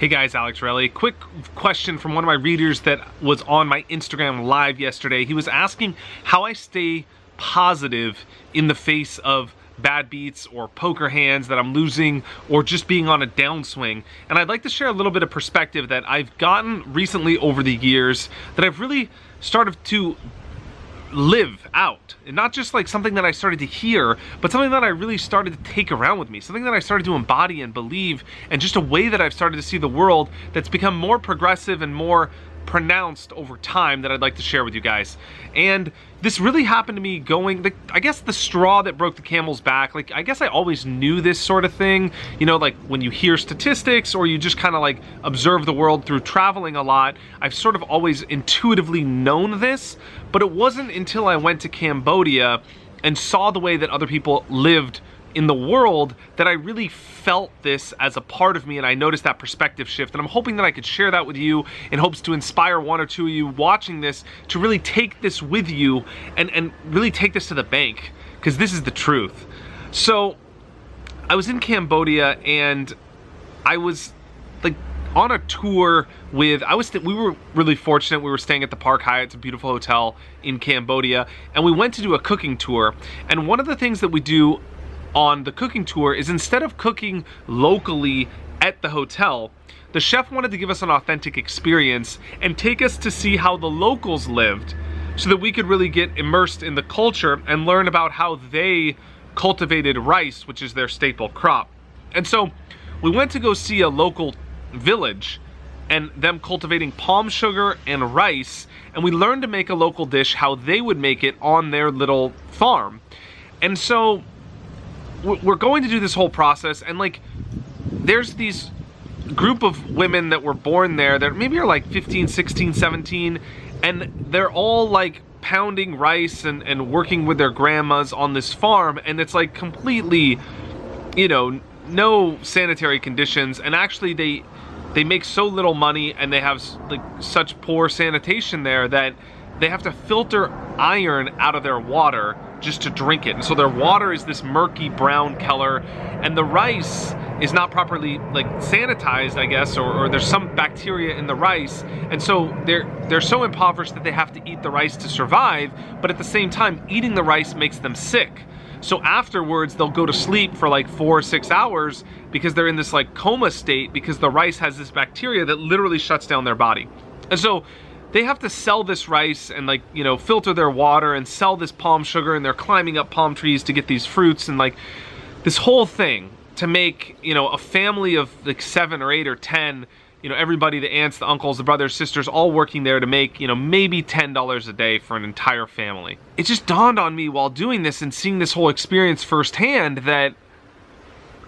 Hey guys, Alex Torelli. Quick question from one of my readers that was on my Instagram live yesterday. He was asking how I stay positive in the face of bad beats or poker hands that I'm losing or just being on a downswing. And I'd like to share a little bit of perspective that I've gotten recently over the years that I've really started to live out, and not just like something that I started to hear, but something that I really started to take around with me, something that I started to embody and believe, and just a way that I've started to see the world that's become more progressive and more pronounced over time that I'd like to share with you guys. And this really happened to me going, I guess the straw that broke the camel's back. Like, I guess I always knew this sort of thing, you know, like when you hear statistics or you just kind of like observe the world through traveling a lot, I've sort of always intuitively known this, but it wasn't until I went to Cambodia and saw the way that other people lived in the world that I really felt this as a part of me, and I noticed that perspective shift. And I'm hoping that I could share that with you in hopes to inspire one or two of you watching this to really take this with you and really take this to the bank, because this is the truth. So I was in Cambodia and I was like on a tour with, we were really fortunate. We were staying at the Park Hyatt. It's a beautiful hotel in Cambodia, and we went to do a cooking tour. And one of the things that we do on the cooking tour is, instead of cooking locally at the hotel, the chef wanted to give us an authentic experience and take us to see how the locals lived, so that we could really get immersed in the culture and learn about how they cultivated rice, which is their staple crop. And so we went to go see a local village and them cultivating palm sugar and rice, and we learned to make a local dish how they would make it on their little farm. And so we're going to do this whole process, and like there's these group of women that were born there that maybe are like 15, 16, 17, and they're all like pounding rice and working with their grandmas on this farm, and it's like completely, you know, no sanitary conditions, and actually they make so little money, and they have like such poor sanitation there that they have to filter iron out of their water just to drink it. And so their water is this murky brown color, and the rice is not properly like sanitized, I guess, or there's some bacteria in the rice. And so they're so impoverished that they have to eat the rice to survive, but at the same time, eating the rice makes them sick. So afterwards, they'll go to sleep for like 4 or 6 hours because they're in this like coma state, because the rice has this bacteria that literally shuts down their body. And so they have to sell this rice and like, you know, filter their water and sell this palm sugar, and they're climbing up palm trees to get these fruits, and like this whole thing to make, you know, a family of like 7 or 8 or 10, you know, everybody, the aunts, the uncles, the brothers, sisters, all working there to make, you know, maybe $10 a day for an entire family. It just dawned on me while doing this and seeing this whole experience firsthand that,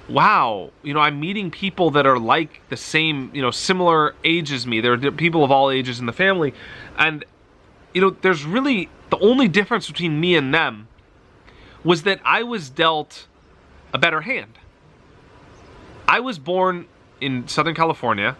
wow, you know, I'm meeting people that are like the same, you know, similar age as me. There are people of all ages in the family. And, you know, there's really, the only difference between me and them was that I was dealt a better hand. I was born in Southern California,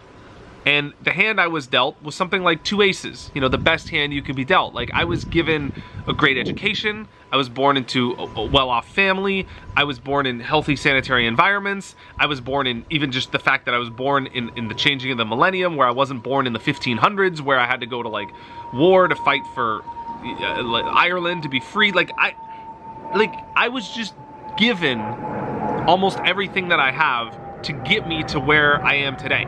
and the hand I was dealt was something like 2 aces, you know, the best hand you could be dealt. Like, I was given a great education. I was born into a well-off family. I was born in healthy sanitary environments. I was born in, even just the fact that I was born in the changing of the millennium, where I wasn't born in the 1500s, where I had to go to like war to fight for Ireland to be free. Like I was just given almost everything that I have to get me to where I am today.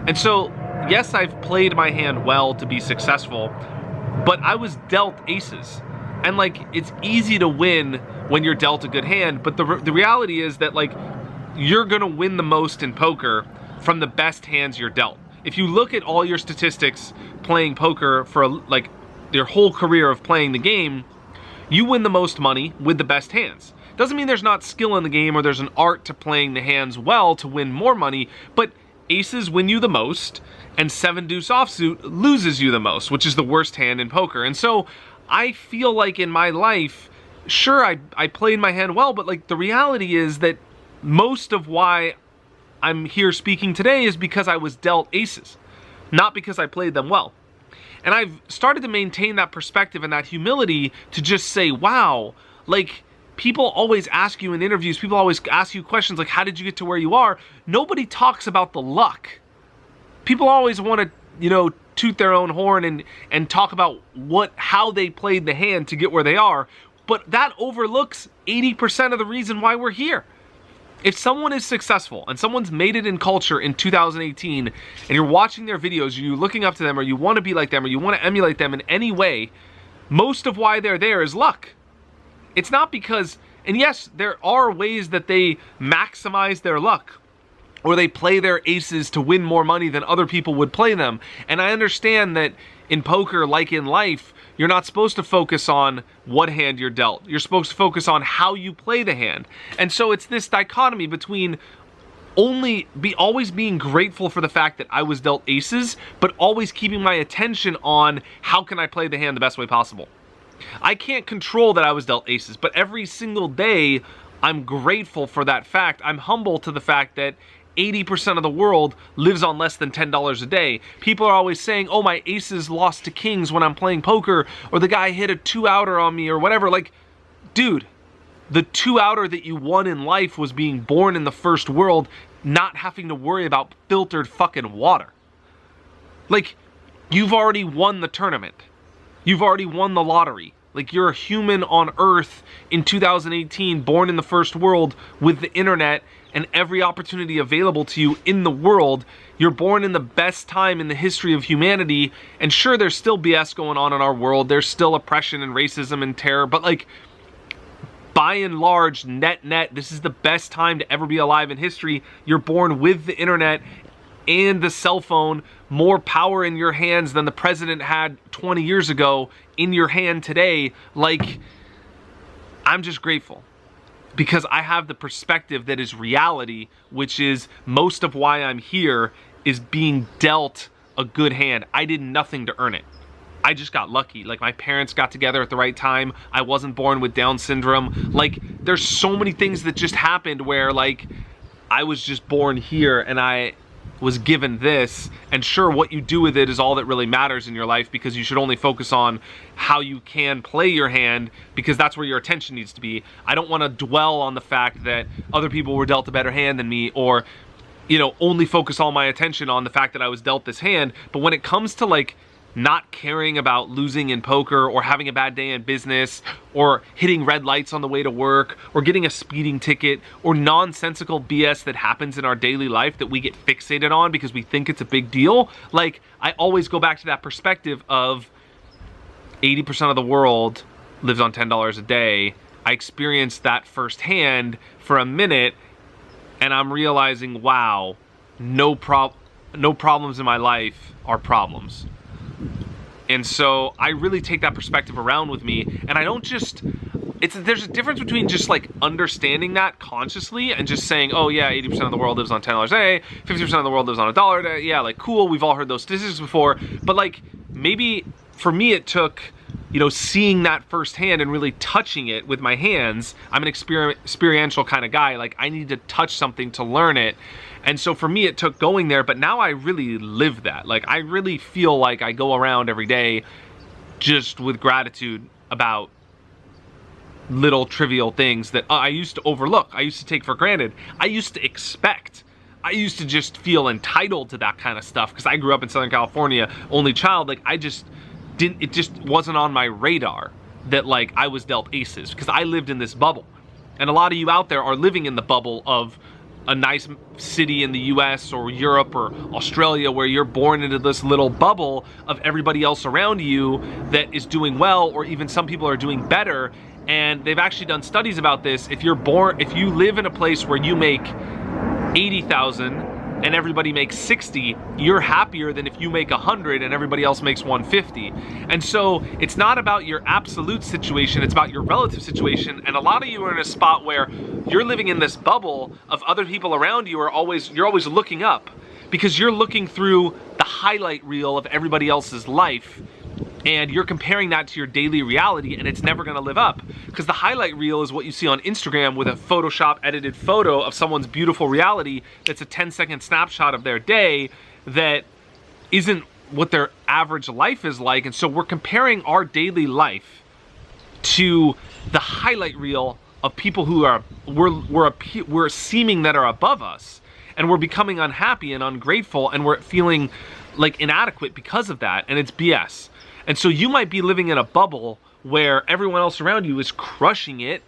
And so, yes, I've played my hand well to be successful, but I was dealt aces. And like, it's easy to win when you're dealt a good hand, but the reality is that like, you're gonna win the most in poker from the best hands you're dealt. If you look at all your statistics playing poker for like your whole career of playing the game, you win the most money with the best hands. Doesn't mean there's not skill in the game or there's an art to playing the hands well to win more money, but aces win you the most, and 7 deuce offsuit loses you the most, which is the worst hand in poker. And so I feel like in my life, sure, I played my hand well, but like the reality is that most of why I'm here speaking today is because I was dealt aces, not because I played them well. And I've started to maintain that perspective and that humility to just say, wow, like, people always ask you in interviews, people always ask you questions like, how did you get to where you are? Nobody talks about the luck. people always want to, you know, toot their own horn and talk about how they played the hand to get where they are, but that overlooks 80% of the reason why we're here. If someone is successful and someone's made it in culture in 2018 and you're watching their videos, you're looking up to them, or you want to be like them, or you want to emulate them in any way, most of why they're there is luck. It's not because, and yes, there are ways that they maximize their luck, or they play their aces to win more money than other people would play them. And I understand that in poker, like in life, you're not supposed to focus on what hand you're dealt. You're supposed to focus on how you play the hand. And so it's this dichotomy between always being grateful for the fact that I was dealt aces, but always keeping my attention on how can I play the hand the best way possible. I can't control that I was dealt aces, but every single day I'm grateful for that fact. I'm humble to the fact that 80% of the world lives on less than $10 a day. People are always saying, oh, my aces lost to kings when I'm playing poker, or the guy hit a 2-outer on me, or whatever. Like, dude, the 2-outer that you won in life was being born in the first world, not having to worry about filtered fucking water. Like, you've already won the tournament. You've already won the lottery. Like, you're a human on Earth in 2018, born in the first world with the internet and every opportunity available to you in the world. You're born in the best time in the history of humanity. And sure, there's still BS going on in our world. There's still oppression and racism and terror. But like, by and large, net, this is the best time to ever be alive in history. You're born with the internet and the cell phone, more power in your hands than the president had 20 years ago in your hand today. Like, I'm just grateful because I have the perspective that is reality, which is most of why I'm here is being dealt a good hand. I did nothing to earn it. I just got lucky. Like, my parents got together at the right time. I wasn't born with Down syndrome. Like, there's so many things that just happened where, like, I was just born here and I was given this, and sure, what you do with it is all that really matters in your life, because you should only focus on how you can play your hand, because that's where your attention needs to be. I don't want to dwell on the fact that other people were dealt a better hand than me, or, you know, only focus all my attention on the fact that I was dealt this hand. But when it comes to, like, not caring about losing in poker, or having a bad day in business, or hitting red lights on the way to work, or getting a speeding ticket, or nonsensical BS that happens in our daily life that we get fixated on because we think it's a big deal, like, I always go back to that perspective of 80% of the world lives on $10 a day. I experienced that firsthand for a minute, and I'm realizing, wow, no problems in my life are problems. And so I really take that perspective around with me, and I don't just, there's a difference between just like understanding that consciously and just saying, oh yeah, 80% of the world lives on $10 a day, 50% of the world lives on $1 a day, yeah, like cool, we've all heard those statistics before, but like, maybe for me it took, you know, seeing that firsthand and really touching it with my hands. I'm an experiential kind of guy, like I need to touch something to learn it. And so for me, it took going there, but now I really live that. Like, I really feel like I go around every day just with gratitude about little trivial things that I used to overlook. I used to take for granted. I used to expect. I used to just feel entitled to that kind of stuff because I grew up in Southern California, only child. Like, I just didn't, it just wasn't on my radar that like I was dealt aces, because I lived in this bubble. And a lot of you out there are living in the bubble of a nice city in the US or Europe or Australia, where you're born into this little bubble of everybody else around you that is doing well, or even some people are doing better. And they've actually done studies about this. If you live in a place where you make 80,000 and everybody makes 60, you're happier than if you make 100 and everybody else makes 150. And so it's not about your absolute situation, it's about your relative situation. And a lot of you are in a spot where you're living in this bubble of other people around you you're always looking up, because you're looking through the highlight reel of everybody else's life. And you're comparing that to your daily reality, and it's never gonna live up. Because the highlight reel is what you see on Instagram with a Photoshop edited photo of someone's beautiful reality that's a 10-second snapshot of their day that isn't what their average life is like. And so we're comparing our daily life to the highlight reel of people who are, we're seeming that are above us. and we're becoming unhappy and ungrateful, and we're feeling like inadequate because of that, and it's BS. And so you might be living in a bubble where everyone else around you is crushing it,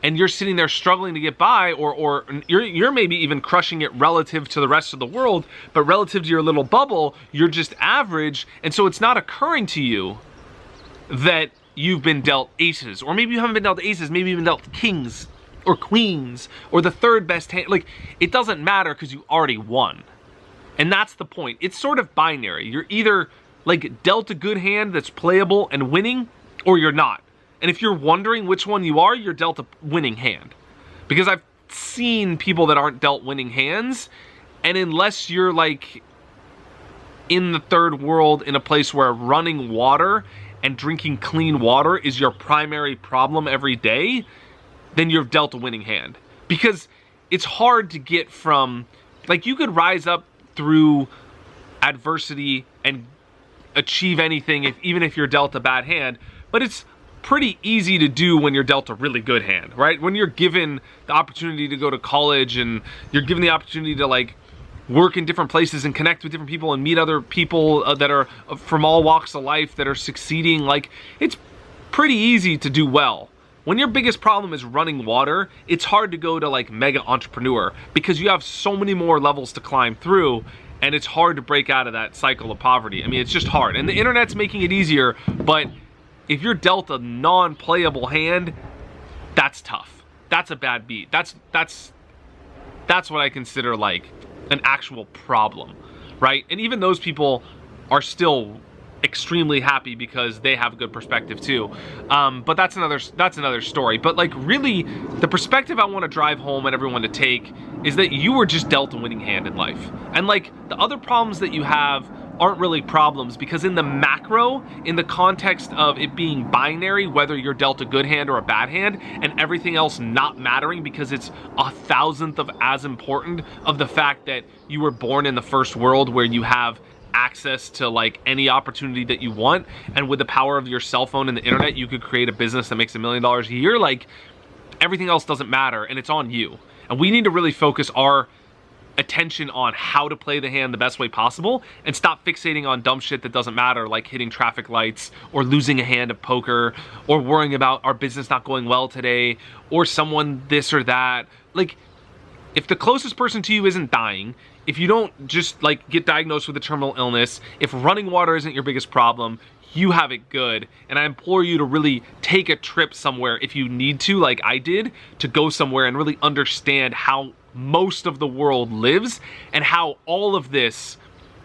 and you're sitting there struggling to get by, or you're maybe even crushing it relative to the rest of the world, but relative to your little bubble, you're just average, and so it's not occurring to you that you've been dealt aces, or maybe you haven't been dealt aces, maybe you've been dealt kings or queens or the third best hand. Like, it doesn't matter because you already won. And that's the point. It's sort of binary. You're either like dealt a good hand that's playable and winning, or you're not. And if you're wondering which one you are, you're dealt a winning hand. Because I've seen people that aren't dealt winning hands, and unless you're like in the third world in a place where running water and drinking clean water is your primary problem every day, then you're dealt a winning hand. Because it's hard to get from, like, you could rise up through adversity and achieve anything even if you're dealt a bad hand, but it's pretty easy to do when you're dealt a really good hand, right? When you're given the opportunity to go to college, and you're given the opportunity to like work in different places and connect with different people and meet other people that are from all walks of life that are succeeding, like, it's pretty easy to do well. When your biggest problem is running water, it's hard to go to like mega entrepreneur, because you have so many more levels to climb through, and it's hard to break out of that cycle of poverty. I mean, it's just hard, and the internet's making it easier, but if you're dealt a non-playable hand, that's tough. That's a bad beat. That's what I consider like an actual problem, right? And even those people are still extremely happy because they have a good perspective too. But that's another story. But like, really, the perspective I want to drive home at everyone to take is that you were just dealt a winning hand in life. And like, the other problems that you have aren't really problems, because in the macro, in the context of it being binary, whether you're dealt a good hand or a bad hand, and everything else not mattering because it's 1,000th of as important of the fact that you were born in the first world where you have access to like any opportunity that you want, and with the power of your cell phone and the internet, you could create a business that makes $1 million a year. Like, everything else doesn't matter, and it's on you. And we need to really focus our attention on how to play the hand the best way possible, and stop fixating on dumb shit that doesn't matter, like hitting traffic lights, or losing a hand of poker, or worrying about our business not going well today, or someone this or that. Like, if the closest person to you isn't dying, if you don't just like get diagnosed with a terminal illness, if running water isn't your biggest problem, you have it good. And I implore you to really take a trip somewhere if you need to, like I did, to go somewhere and really understand how most of the world lives, and how all of this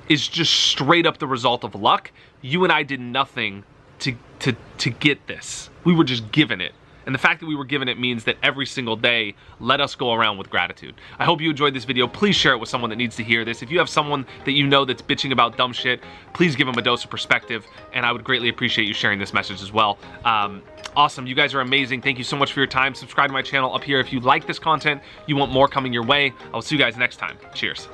is just straight up the result of luck. You and I did nothing to get this. We were just given it. And the fact that we were given it means that every single day, let us go around with gratitude. I hope you enjoyed this video. Please share it with someone that needs to hear this. If you have someone that you know that's bitching about dumb shit, please give them a dose of perspective, and I would greatly appreciate you sharing this message as well. Awesome, you guys are amazing. Thank you so much for your time. Subscribe to my channel up here if you like this content, you want more coming your way. I'll see you guys next time. Cheers.